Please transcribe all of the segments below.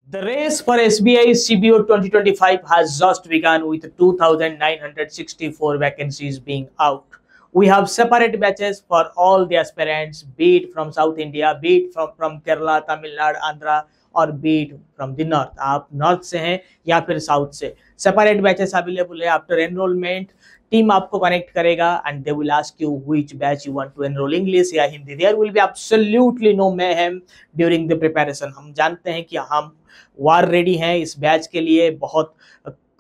The race for SBI CBO 2025 has just begun with 2,964 vacancies being out. We have separate batches for all the aspirants, be it from South India, be it from Kerala, Tamil Nadu, Andhra, और beat from the north. आप north से हैं या फिर south से. Separate batches available है. After enrolment team आपको connect करेगा and they will ask you which batch you want to enrol, English या Hindi. There will be absolutely no mayhem during the preparation. हम जानते हैं कि हम वार रेडी हैं इस बैच के लिए. बहुत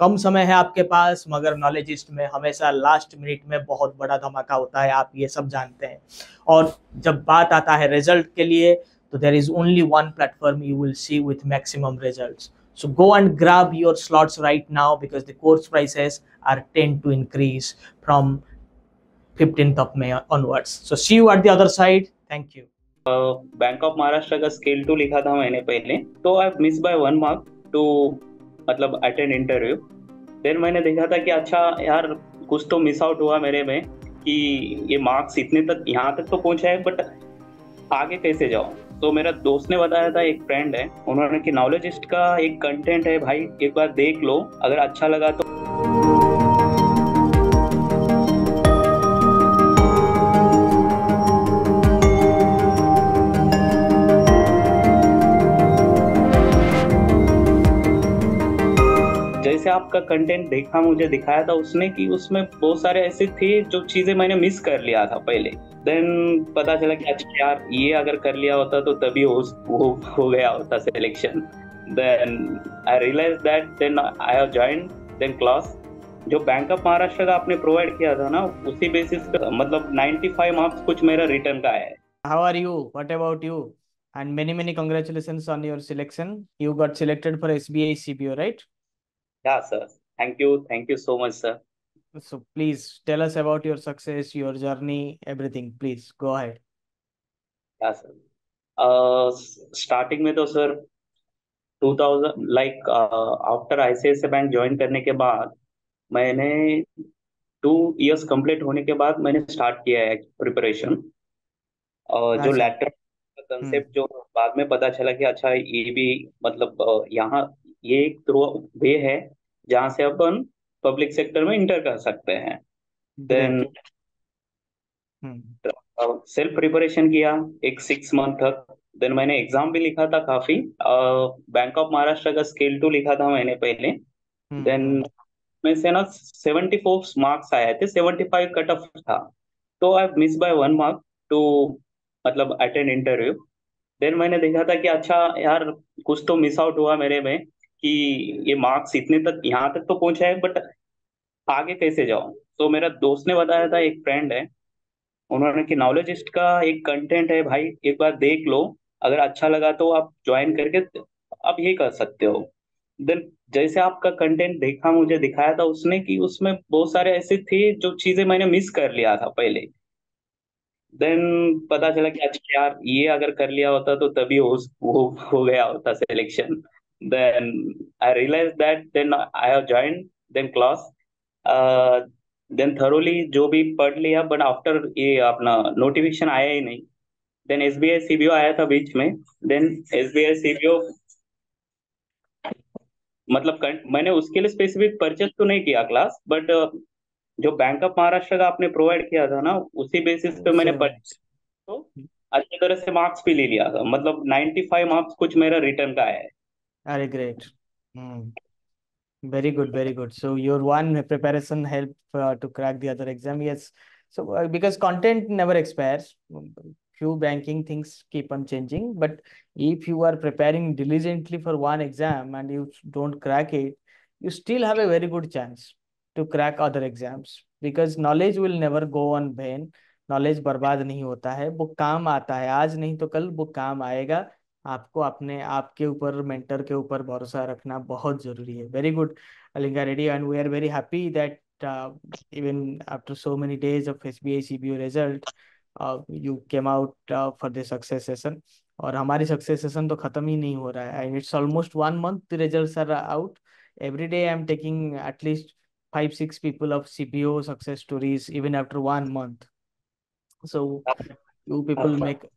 कम समय है आपके पास, मगर नॉलेजिस्ट में हमेशा लास्ट मिनट में बहुत बड़ा धमाका होता है, आप ये सब जानते हैं. और जब बात आता है रिजल्ट के लिए, तो there is only one platform you will see with maximum results. So go and grab your slots right now, because the course prices are tend to increase from 15th of May onwards. So see you at the other side. Thank you. Bank of Maharashtra का scale 2 लिखा था मैंने पहले, तो I miss by 1 mark to मतलब attend interview. Then मैंने देखा था कि अच्छा यार कुछ तो मिस आउट हुआ मेरे में, कि ये मार्क्स इतने तक यहाँ तक तो पहुंचा है, बट आगे कैसे जाऊँ. तो मेरा दोस्त ने बताया था, एक फ्रेंड है, उन्होंने कि नॉलेजिस्ट का एक कंटेंट है भाई, एक बार देख लो, अगर अच्छा लगा तो. जैसे आपका कंटेंट देखा, मुझे दिखाया था उसने, कि उसमें बहुत सारे ऐसे थे जो चीजें मैंने मिस कर लिया था पहले. देन पता चला कि अच्छा यार ये अगर कर लिया होता तो तभी हो गया होता selection. Then I realise that, then I have joined then class. जो बैंक ऑफ महाराष्ट्र का आपने प्रोवाइड किया था ना, उसी बेसिस पे मतलब 95 मार्क्स कुछ मेरा रिटर्न का है. How are you? What about you? And many congratulations on your selection. You got selected for SBI CBO, right? Yeah, sir. Thank you so much, sir. So please tell us about your success, your journey, everything. Please go ahead. Yeah, sir. Starting में तो sir 2000 like after ICICI bank join करने के बाद मैंने 2 years complete होने के बाद मैंने स्टार्ट किया है प्रिपरेशन. और जो अच्छा. लैटरल कंसेप्ट जो बाद में पता चला कि अच्छा ये भी मतलब यहाँ ये एक थ्रू वे है जहाँ से अपन पब्लिक सेक्टर में इंटर कर सकते हैं. Then great. Hmm. Self preparation किया एक 6 मंथ तक. देन मैंने एग्जाम भी लिखा था काफी. बैंक ऑफ महाराष्ट्र का स्केल 2 लिखा था मैंने पहले. देन में से ना 74 मार्क्स आए थे, 75 कट ऑफ था. तो I miss by 1 mark to मतलब अटेंड इंटरव्यू. देन मैंने देखा था कि अच्छा यार कुछ तो मिस आउट हुआ मेरे में, कि ये मार्क्स इतने तक यहाँ तक तो पहुंचा है, बट आगे कैसे जाऊं. तो मेरा दोस्त ने बताया था, एक फ्रेंड है, उन्होंने कि नॉलेजिस्ट का एक कंटेंट है भाई, एक बार देख लो, अगर अच्छा लगा तो आप ज्वाइन करके आप ये कर सकते हो. देन जैसे आपका कंटेंट देखा, मुझे दिखाया था उसने, कि उसमें बहुत सारे ऐसे थे जो चीजें मैंने मिस कर लिया था पहले. देन पता चला कि अच्छा यार ये अगर कर लिया होता तो तभी हो गया होता selection. Then I realise that, then I have joined then class. Then thoroughly जो भी पढ़ लिया, बट आफ्टर ये अपना नोटिफिकेशन आया ही नहीं. देन एसबीआई सीबीओ आया था बीच में. देन एसबीआई सीबीओ मतलब मैंने उसके लिए स्पेसिफिक परचेस तो नहीं किया क्लास, बट जो बैंक ऑफ महाराष्ट्र का आपने प्रोवाइड किया था ना, उसी बेसिस पे मैंने Same. तो अच्छी तरह से मार्क्स भी ले लिया था. मतलब 95 मार्क्स कुछ मेरा रिटर्न का है. Very great. Very good, very good. So your one preparation helped to crack the other exam. Yes. So because content never expires, few banking things keep on changing. But if you are preparing diligently for one exam and you don't crack it, you still have a very good chance to crack other exams, because knowledge will never go on vain. Knowledge बर्बाद नहीं होता है, वो काम आता है. आज नहीं तो कल वो काम आएगा. आपको अपने आपके ऊपर, मेंटर के ऊपर भरोसा रखना बहुत जरूरी है. Very good, Alinga Reddy, and we are very happy that even after so many days of SBI CBO result, you came out for the success session. और हमारी सक्सेस सेशन तो खत्म ही नहीं हो रहा है. And it's almost 1 month, the results are out. Every day I am taking at least 5-6 people of CBO success stories even after 1 month. So you people make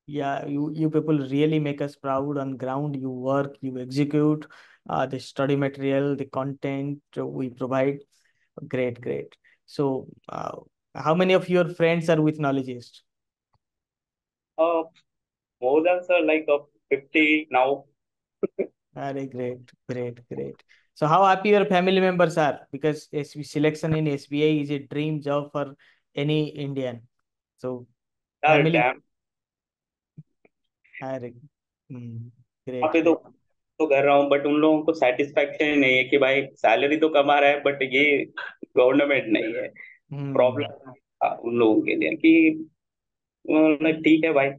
Yeah, you people really make us proud on ground. You work, you execute the study material, the content we provide. Great, great. So, how many of your friends are with Knowledgeist? Uh, More than sir, like 50 now. Great, great, great. So, how happy your family members are? Because selection in SBI is a dream job for any Indian. So, यार family, dam, are, यहाँ great, पे great. तो कर रहा हूँ, but उन लोगों को सेटिस्फेक्शन नहीं है कि भाई सैलरी तो कमा रहा है बट ये गवर्नमेंट नहीं है। Hmm. प्रॉब्लम उन लोगों के लिए कि ठीक है भाई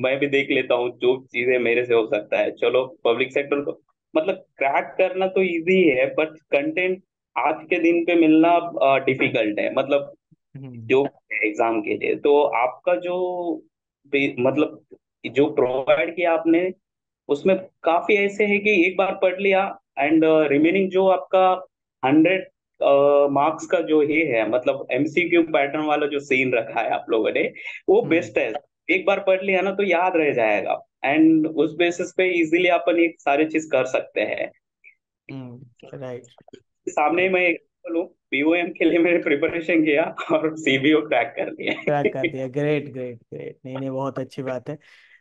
मैं भी देख लेता हूँ जो चीजें मेरे से हो सकता है, चलो पब्लिक सेक्टर को मतलब क्रैक करना तो इजी है, बट कंटेंट आज के दिन पे मिलना डिफिकल्ट है, मतलब Hmm. जो एग्जाम के लिए तो आपका जो मतलब जो प्रोवाइड किया आपने उसमें काफी ऐसे है कि एक बार पढ़ लिया एंड रिमेनिंग जो आपका 100 मार्क्स का जो ये है, मतलब एमसीक्यू पैटर्न वाला जो सीन रखा है आप लोगों ने, वो Hmm. बेस्ट है। एक बार पढ़ लिया ना तो याद रह जाएगा, एंड उस बेसिस पे इजीली अपन एक सारी चीज कर सकते हैं। Hmm. Right. सामने मैं एक बोलूं, पीओएम के लिए मैंने प्रिपरेशन किया और सीबीओ क्रैक कर क्रैक कर लिया। दिया, ग्रेट ग्रेट ग्रेट। नहीं नहीं, बहुत अच्छी बात है।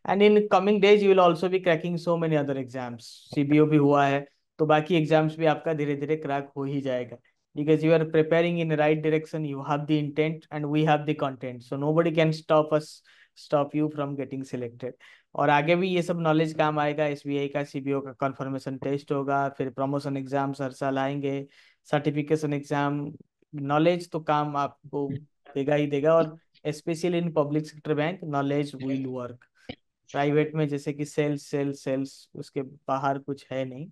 And in coming days you will also be cracking so many other exams. CBO भी हुआ है, तो बाकी एग्जाम्स भी आपका धीरे धीरे क्रैक हो ही जाएगा। Because you are preparing in right direction, you have the intent and we have the content, so nobody can stop us, stop you from getting selected. और आगे भी ये सब नॉलेज काम आएगा। एसबीआई का सीबीओ का कंफर्मेशन टेस्ट होगा, फिर प्रमोशन एग्जाम्स हर साल आएंगे, सर्टिफिकेशन एग्जाम। नॉलेज तो काम आपको देगा ही देगा। और specially in public sector bank knowledge will work. Private में जैसे कि सेल्स सेल्स सेल्स, उसके बाहर कुछ है नहीं।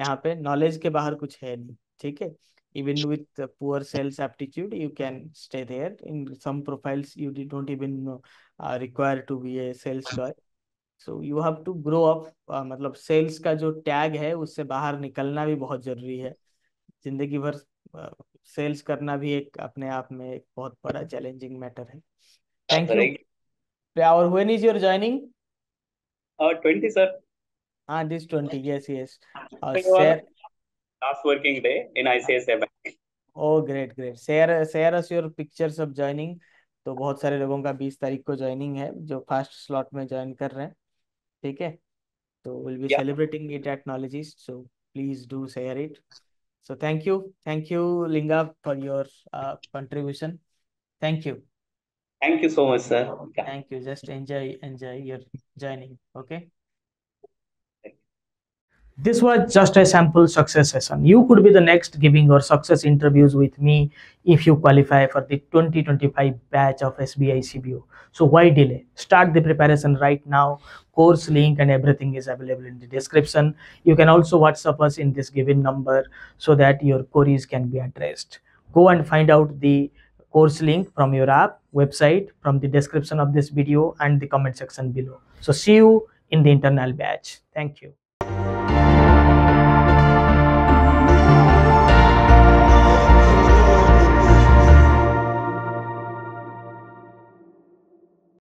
यहाँ पे नॉलेज के बाहर कुछ है नहीं। ठीक है, even with poor sales aptitude you can stay there. In some profiles you don't even require to be a sales guy. So you have to grow up. मतलब सेल्स का जो टैग है उससे बाहर निकलना भी बहुत जरूरी है। जिंदगी भर सेल्स करना भी एक अपने आप में एक बहुत बड़ा चैलेंजिंग मैटर है। Thank you. सर और when is your joining? 20 sir, हाँ, दिस 20, यस यस। वाला share. Last working day in ICICI bank. Oh great great, share share us your pictures of joining. तो बहुत सारे लोगों का 20 तारीख को ज्वाइनिंग है जो फर्स्ट स्लॉट में ज्वाइन कर रहे हैं। ठीक है, तो विल बी या celebrating it at knowledgist, so please do share it. So thank you Linga for your contribution. Thank you. Thank you so much sir. Thank you. Just enjoy your joining. Okay. This was just a sample success session. You could be the next giving your success interviews with me if you qualify for the 2025 batch of SBI CBO. So why delay? Start the preparation right now. Course link and everything is available in the description. You can also WhatsApp us in this given number so that your queries can be addressed. Go and find out the course link from your app, website, from the description of this video and the comment section below. So see you in the internal batch. Thank you.